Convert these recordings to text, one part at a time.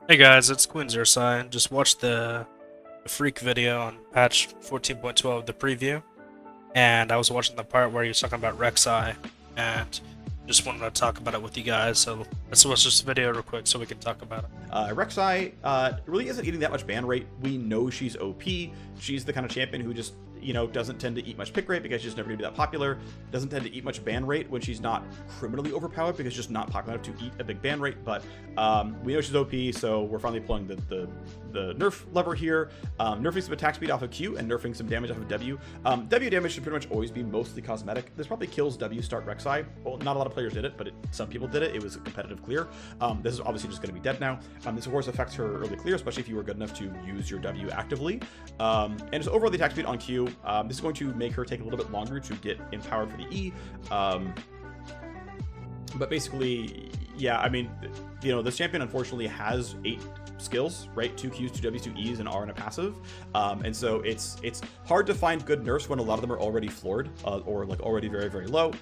Hey guys, it's Rek'sai. Just watched the freak video on patch 14.12, the preview, and I was watching the part where he was talking about Rek'sai, and just wanted to talk about it with you guys. So let's watch this video real quick so we can talk about it. Rek'Sai really isn't eating that much ban rate. We know she's OP. She's the kind of champion who just, doesn't tend to eat much pick rate because she's never going to be that popular. Doesn't tend to eat much ban rate when she's not criminally overpowered because she's just not popular enough to eat a big ban rate. But we know she's OP, so we're finally pulling the nerf lever here. Nerfing some attack speed off of Q and nerfing some damage off of W. W damage should pretty much always be mostly cosmetic. This probably kills W start Rek'Sai. Well, not a lot of players did it, but some people did it. It was a competitive clear. This is obviously just going to be dead now. This of course affects her early clear, especially if you were good enough to use your W actively. And just overall the attack speed on Q, this is going to make her take a little bit longer to get empowered for the E. But basically, yeah, I mean, this champion unfortunately has 8 skills, right? 2 Qs, 2 Ws, 2 Es, and R in a passive. And so it's hard to find good nerfs when a lot of them are already floored or like already very, very low.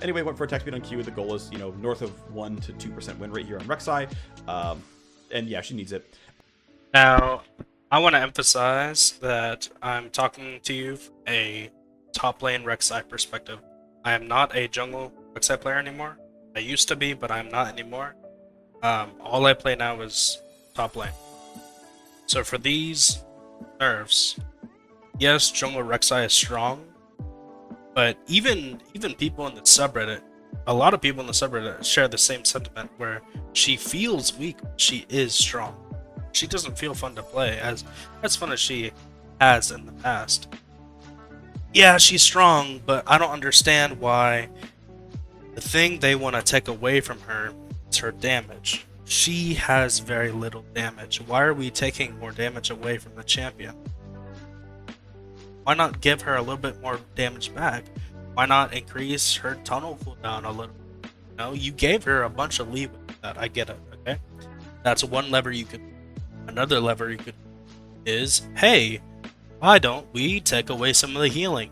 Anyway, went for attack speed on Q. The goal is, north of 1 to 2% win rate here on Rek'Sai. And yeah, she needs it. Now, I want to emphasize that I'm talking to you from a top lane Rek'Sai perspective. I am not a jungle Rek'Sai player anymore. I used to be, but I'm not anymore. All I play now is top lane. So for these nerfs, yes, jungle Rek'Sai is strong, but even people in the subreddit, a lot of people in the subreddit share the same sentiment where she feels weak, but she is strong. She doesn't feel fun to play as fun as she has in the past. Yeah, she's strong, but I don't understand why the thing they want to take away from her is her damage. She has very little damage. Why are we taking more damage away from the champion? Why not give her a little bit more damage back? Why not increase her tunnel cooldown a little? You gave her a bunch of leeway with that. I get it, okay? That's one lever you could. Another lever you could is, hey, why don't we take away some of the healing?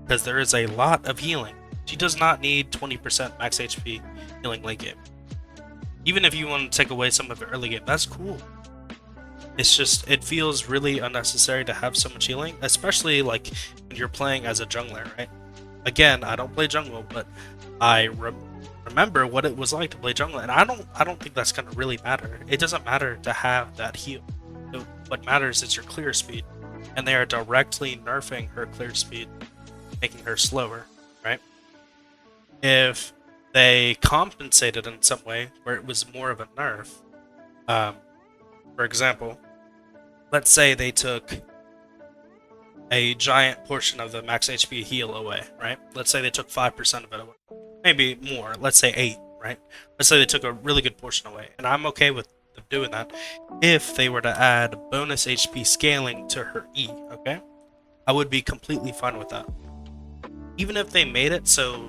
Because there is a lot of healing. She does not need 20% max HP healing late game. Even if you want to take away some of it early game, that's cool. It's just, it feels really unnecessary to have so much healing, especially like when you're playing as a jungler, right? Again, I don't play jungle, but I remember what it was like to play jungle, and I don't think that's gonna really matter. It doesn't matter to have that heal. What matters is your clear speed, and they are directly nerfing her clear speed, making her slower, right? If they compensated in some way where it was more of a nerf, for example, let's say they took a giant portion of the max HP heal away, right? Let's say they took 5% of it away. Maybe more, let's say 8, right? Let's say they took a really good portion away, and I'm okay with them doing that if they were to add bonus HP scaling to her E, okay? I would be completely fine with that. Even if they made it so,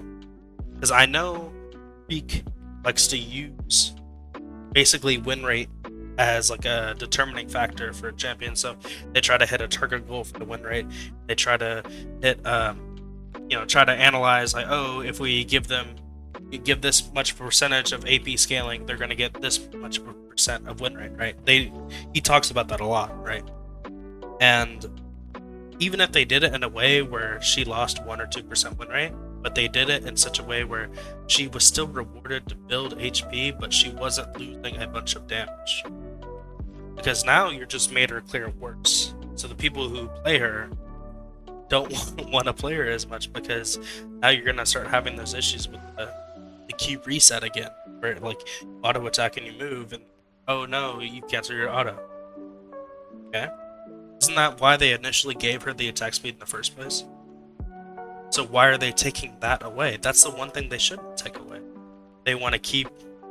because I know Peak likes to use basically win rate as like a determining factor for a champion, so they try to hit a target goal for the win rate. They try to hit try to analyze like, oh, if we give this much percentage of AP scaling, they're going to get this much percent of win rate, right? He talks about that a lot, right? And even if they did it in a way where she lost 1 or 2% win rate, but they did it in such a way where she was still rewarded to build HP, but she wasn't losing a bunch of damage. Because now you just made her clear worse. So the people who play her don't want to play her as much, because now you're going to start having those issues with the Q reset again, where like auto attack and you move, and oh no, you cancel your auto. Okay? Isn't that why they initially gave her the attack speed in the first place? So why are they taking that away? That's the one thing they shouldn't take away. They want to keep,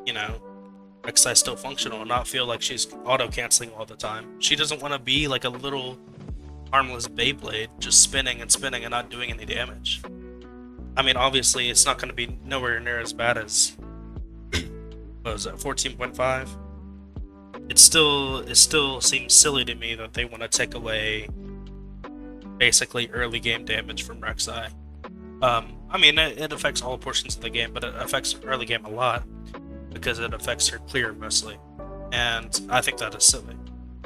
Rek'Sai still functional and not feel like she's auto-canceling all the time. She doesn't want to be like a little harmless Beyblade, just spinning and spinning and not doing any damage. I mean, obviously, it's not going to be nowhere near as bad as, what was that, 14.5? It still seems silly to me that they want to take away basically early game damage from Rek'Sai. I mean, it affects all portions of the game, but it affects early game a lot because it affects her clear mostly. and I think that is silly.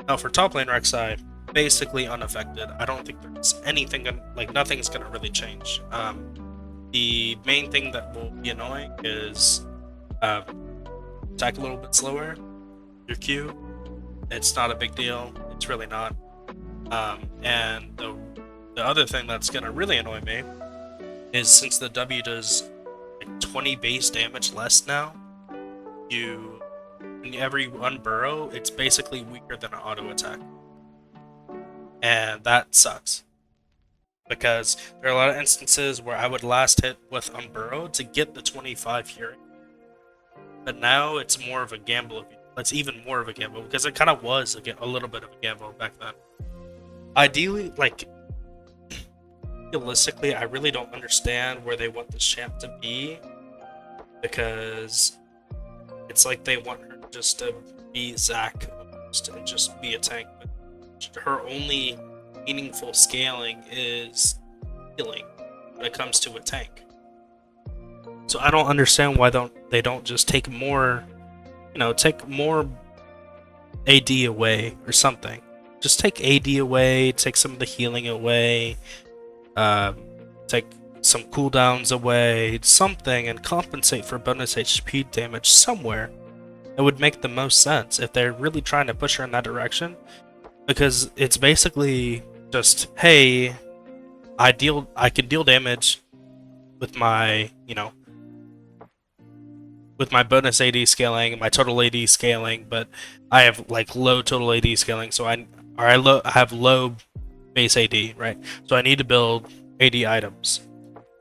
Now for top lane Rek'Sai, basically unaffected. I don't think there's anything like nothing's gonna really change. The main thing that will be annoying is attack a little bit slower. Your Q, it's not a big deal. It's really not. And the other thing that's gonna really annoy me is since the W does like 20 base damage less now, whenever you unburrow, it's basically weaker than an auto attack. And that sucks. Because there are a lot of instances where I would last hit with unburrow to get the 25 here. But now it's more of a gamble. It's even more of a gamble because it kind of was a little bit of a gamble back then. Ideally, like, realistically, I really don't understand where they want this champ to be, because it's like they want her just to be Zac and just be a tank. But her only meaningful scaling is healing when it comes to a tank. So I don't understand why they don't just take more, take more AD away or something. Just take AD away, take some of the healing away, take some cooldowns away, something, and compensate for bonus HP damage somewhere. It would make the most sense if they're really trying to push her in that direction, because it's basically just, hey, I can deal damage with my, with my bonus AD scaling and my total AD scaling, but I have like low total AD scaling, so I have low base AD, right? So I need to build AD items.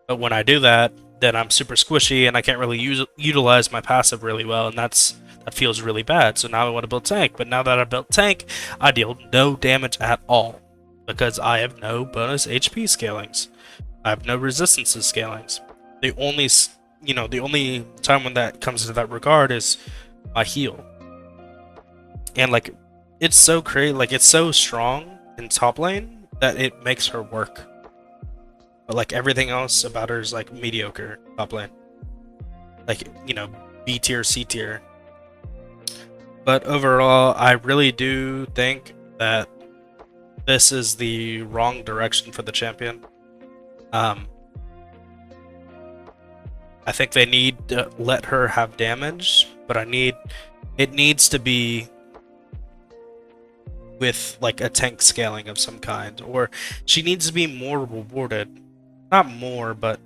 But when I do that, then I'm super squishy and I can't really utilize my passive really well, and that feels really bad. So now I want to build tank, but now that I built tank, I deal no damage at all because I have no bonus HP scalings. I have no resistances scalings. The only time when that comes into that regard is my heal. And like, it's so crazy, like it's so strong in top lane that it makes her work. But like everything else about her is like mediocre top lane. Like, B tier, C tier. But overall, I really do think that this is the wrong direction for the champion. I think they need to let her have damage, but it needs to be with like a tank scaling of some kind, or she needs to be more rewarded. Not more, but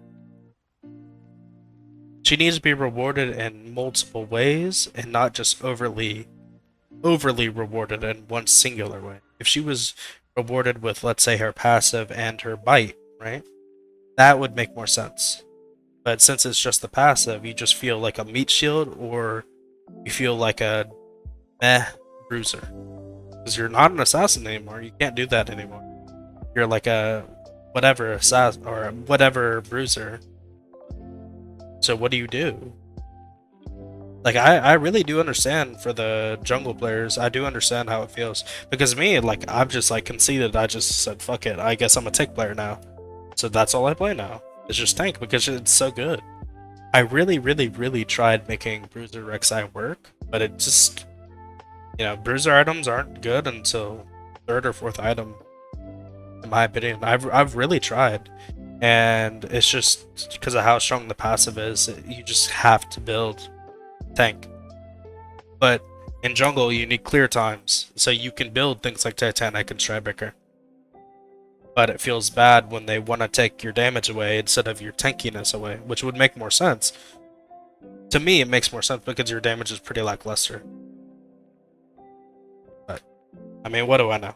she needs to be rewarded in multiple ways and not just overly rewarded in one singular way. If she was rewarded with, let's say, her passive and her bite, right? That would make more sense. But since it's just the passive, you just feel like a meat shield, or you feel like a meh bruiser. Because you're not an assassin anymore. You can't do that anymore. You're like a whatever assassin or whatever bruiser. So what do you do? Like, I really do understand for the jungle players. I do understand how it feels. Because me, like, I've just like conceded. I just said, fuck it. I guess I'm a tank player now. So that's all I play now. It's just tank because it's so good. I really, really, really tried making Bruiser Rek'Sai work, but it just, Bruiser items aren't good until third or fourth item, in my opinion. I've really tried, and it's just because of how strong the passive is. You just have to build tank. But in jungle, you need clear times, so you can build things like Titanic and Stridebreaker. But it feels bad when they want to take your damage away instead of your tankiness away, which would make more sense. To me, it makes more sense because your damage is pretty lackluster. But, I mean, what do I know?